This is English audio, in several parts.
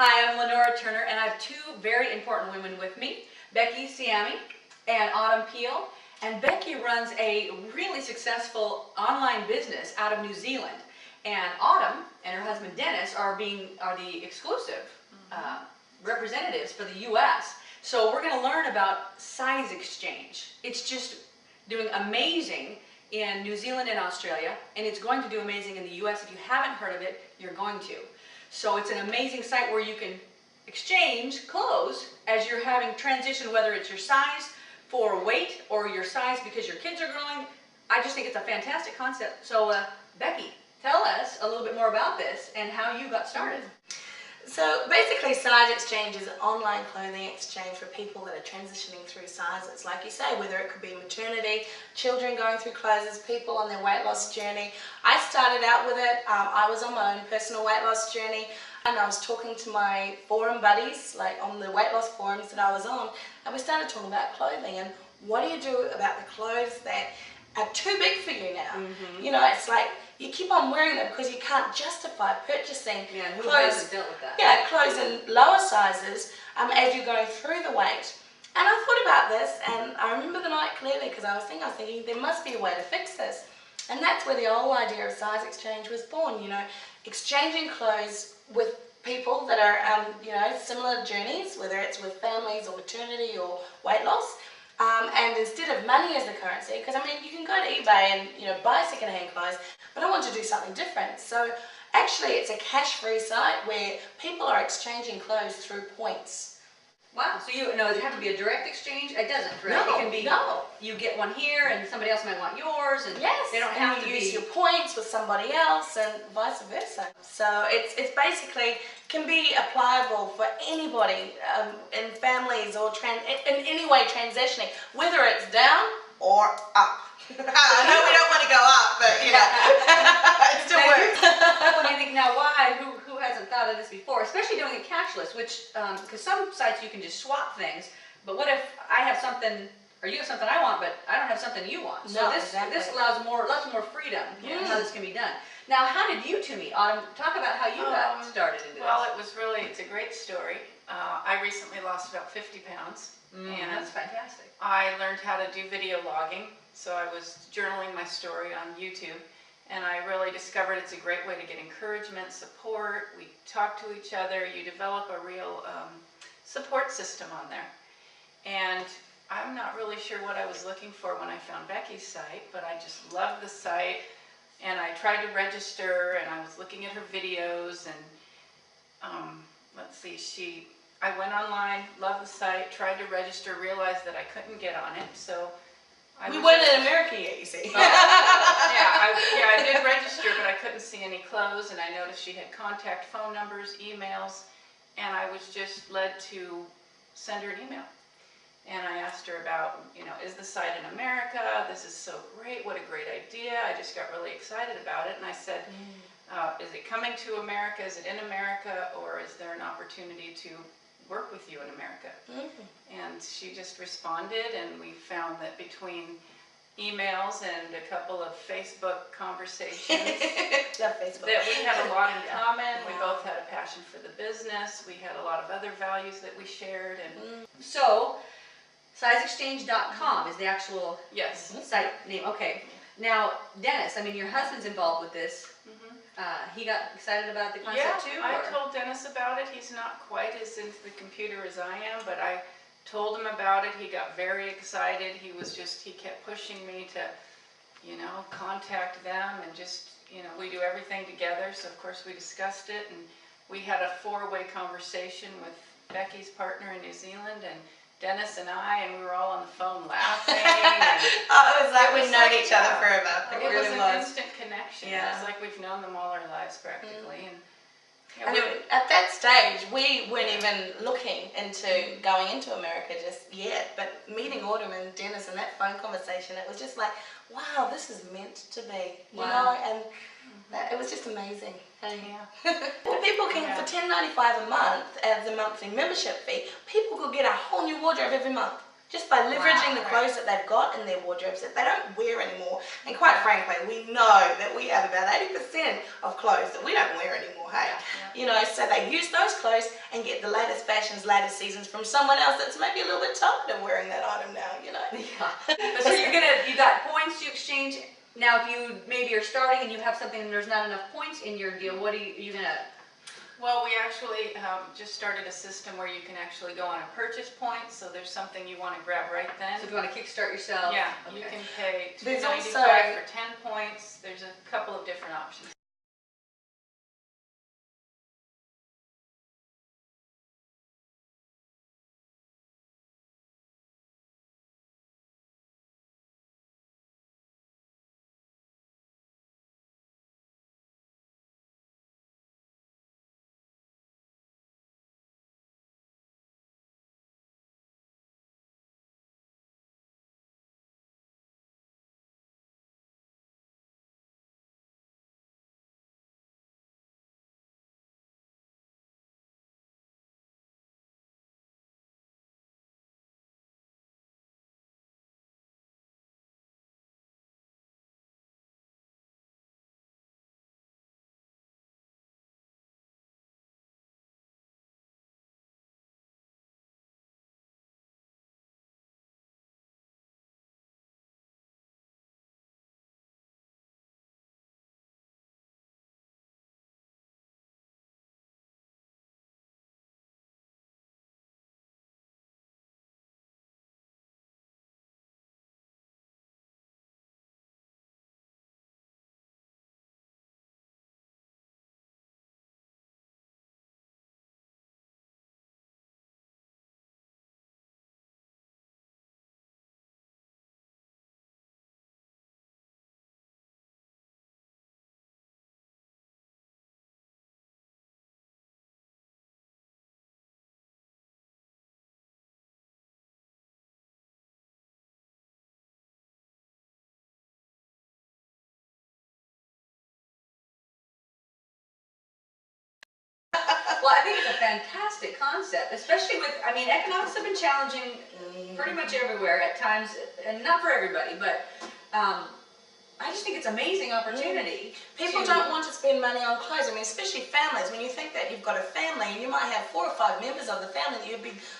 Hi, I'm Lenora Turner, and I have two very important women with me, Becky Siami and Autumn Peel. And Becky runs a really successful online business out of New Zealand. And Autumn and her husband Dennis are the exclusive representatives for the U.S. So we're going to learn about SizeXchange. It's just doing amazing in New Zealand and Australia, and it's going to do amazing in the U.S. If you haven't heard of it, you're going to. So it's an amazing site where you can exchange clothes as you're having transition, whether it's your size for weight or your size because your kids are growing. I just think it's a fantastic concept. So Becky, tell us a little bit more about this and how you got started. So basically, SizeXchange is an online clothing exchange for people that are transitioning through sizes. Like you say, whether it could be maternity, children going through clothes, people on their weight loss journey. I started out with it. I was on my own personal weight loss journey, and I was talking to my forum buddies, like on the weight loss forums that I was on, and we started talking about clothing and what do you do about the clothes that are too big for you now? You know, it's like you keep on wearing them because you can't justify purchasing Who clothes. hasn't dealt with that? Yeah, clothes in lower sizes as you're going through the weight. And I thought about this, and I remember the night clearly because I was thinking there must be a way to fix this. And that's where the whole idea of SizeXchange was born. You know, exchanging clothes with people that are you know, similar journeys, whether it's with families or maternity or weight loss. And instead of money as the currency, because I mean you can go to eBay and buy secondhand clothes, but I want to do something different. So actually it's a cash-free site where people are exchanging clothes through points. Wow, so does it have to be a direct exchange? It doesn't, right? No, it can be, you get one here and somebody else might want yours, and yes, they don't have to use your points with somebody else and vice versa. So it's basically can be applicable for anybody in families or in any way transitioning, whether it's down or up. I know we don't want to go up, but it still works. When you think, now why? Who hasn't thought of this before? Especially doing it cashless, which because some sites you can just swap things. But what if I have something, or you have something I want, but I don't have something you want? So this allows lots more freedom in how this can be done. Now, how did you two meet? Autumn, talk about how you got started into this. Well, it's a great story. I recently lost about 50 pounds. And that's fantastic. I learned how to do video logging. So I was journaling my story on YouTube. And I really discovered it's a great way to get encouragement, support. We talk to each other. You develop a real support system on there. And I'm not really sure what I was looking for when I found Becky's site, but I just loved the site. And I tried to register, and I was looking at her videos, and let's see, I went online, loved the site, tried to register, realized that I couldn't get on it, so we weren't in America yet, you see. I did register, but I couldn't see any clothes, and I noticed she had contact phone numbers, emails, and I was just led to send her an email. And I asked her about, is the site in America? This is so great. What a great idea. I just got really excited about it. And I said, is it coming to America? Is it in America? Or is there an opportunity to work with you in America? And she just responded, and we found that between emails and a couple of Facebook conversations Love Facebook. that we had a lot in common. We both had a passion for the business. We had a lot of other values that we shared. And So, SizeXchange.com is the actual site name. Okay. Now, Dennis, I mean, your husband's involved with this. He got excited about the concept too? I told Dennis about it. He's not quite as into the computer as I am, but I told him about it. He got very excited. He kept pushing me to, contact them and just, we do everything together. So, of course, we discussed it, and we had a 4-way conversation with Becky's partner in New Zealand, and Dennis and I, and we were all on the phone laughing. And it was like we'd known each other forever. It was an instant connection. It was like we've known them all our lives practically. And at that stage, we weren't even looking into going into America just yet. But meeting Autumn and Dennis and that phone conversation, it was just like, wow, this is meant to be. You know, and it was just amazing. People can, for $10.95 a month as a monthly membership fee, people could get a whole new wardrobe every month. just by leveraging the clothes that they've got in their wardrobes that they don't wear anymore. And quite frankly, we know that we have about 80% of clothes that we don't wear anymore, hey? You know, so they use those clothes and get the latest fashions, latest seasons from someone else that's maybe a little bit tired of wearing that item now, you know? So you got points to exchange. Now, if you maybe are starting and you have something and there's not enough points in your deal, what are you gonna? Well, we actually just started a system where you can actually go on and purchase points, so there's something you want to grab right then. So if you want to kickstart yourself. Yeah, okay. you can pay There's $2.95 also for 10 points. There's a couple of different options. Well, I think it's a fantastic concept, especially with, I mean, economics have been challenging pretty much everywhere at times, and not for everybody, but I just think it's an amazing opportunity. people don't want to spend money on clothes. I mean, especially families. When you think that you've got a family and you might have 4 or 5 members of the family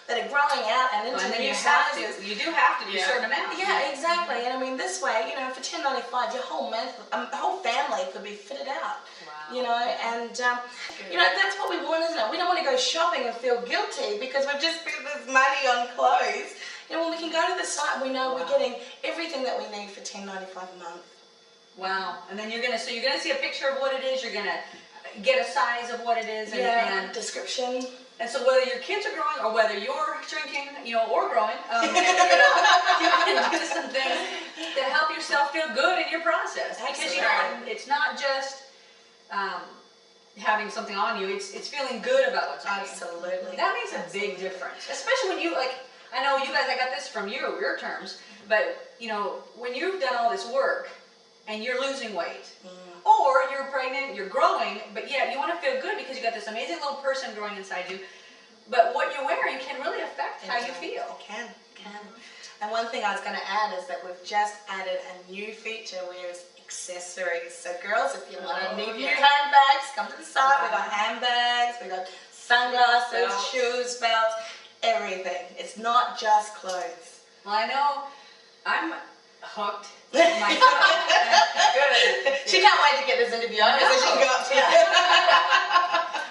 that are growing out and into And then new you have sizes. to, you do have to do a certain amount. Yeah, exactly. And I mean, this way, you know, for $10.95, your whole family could be fitted out. Wow. You know, and you know, that's what we want, isn't it? We don't want to go shopping and feel guilty because we've just spent this money on clothes. You know, when we can go to the site, we know we're getting everything that we need for $10.95 a month. Wow. And then you're gonna see a picture of what it is. You're gonna get a size of what it is, and description. And so whether your kids are growing or whether you're shrinking, you know, or growing, you can do some things to help yourself feel good in your process. Because you know, it's not just having something on you; it's feeling good about what's on you. Absolutely. That makes a big difference, especially when you like. I know you guys. I got this from your terms, but you know, when you've done all this work and you're losing weight. Or you're pregnant, you're growing, but yet you want to feel good because you got this amazing little person growing inside you. But what you're wearing can really affect how you feel. It can. And one thing I was going to add is that we've just added a new feature where it's accessories. So girls, if you want to need new handbags, come to the site. We've got handbags, we've got sunglasses, shoes, belts, everything. It's not just clothes. Well, I know I'm hooked. Myself. Good. She can't wait to get this interview on, so she can go up to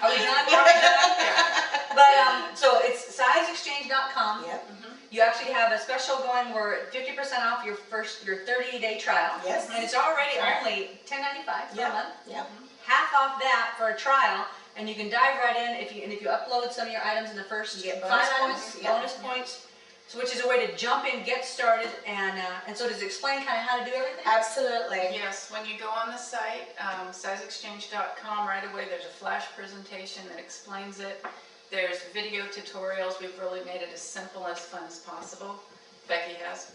Are we done? Are we done? Yeah. But so it's SizeXchange.com. Yep. You actually have a special going where 50% off your 30-day trial. Yes. And it's already only $10.95 for a month. Yep. Half off that for a trial, and you can dive right in if you upload some of your items in the first 5 items, bonus points. So which is a way to jump in, get started, and so does it explain kind of how to do everything? Absolutely. Yes, when you go on the site, SizeXchange.com, right away there's a flash presentation that explains it. There's video tutorials. We've really made it as simple and as fun as possible. Becky has.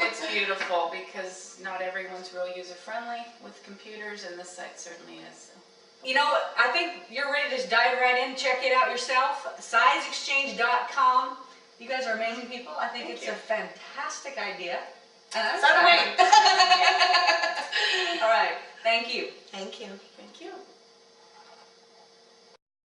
It's beautiful because not everyone's real user-friendly with computers, and this site certainly is. You know, I think you're ready to just dive right in, check it out yourself. SizeXchange.com. You guys are amazing people. I think Thank it's you. a fantastic idea. And I'm So do we. All right. Thank you. Thank you. Thank you.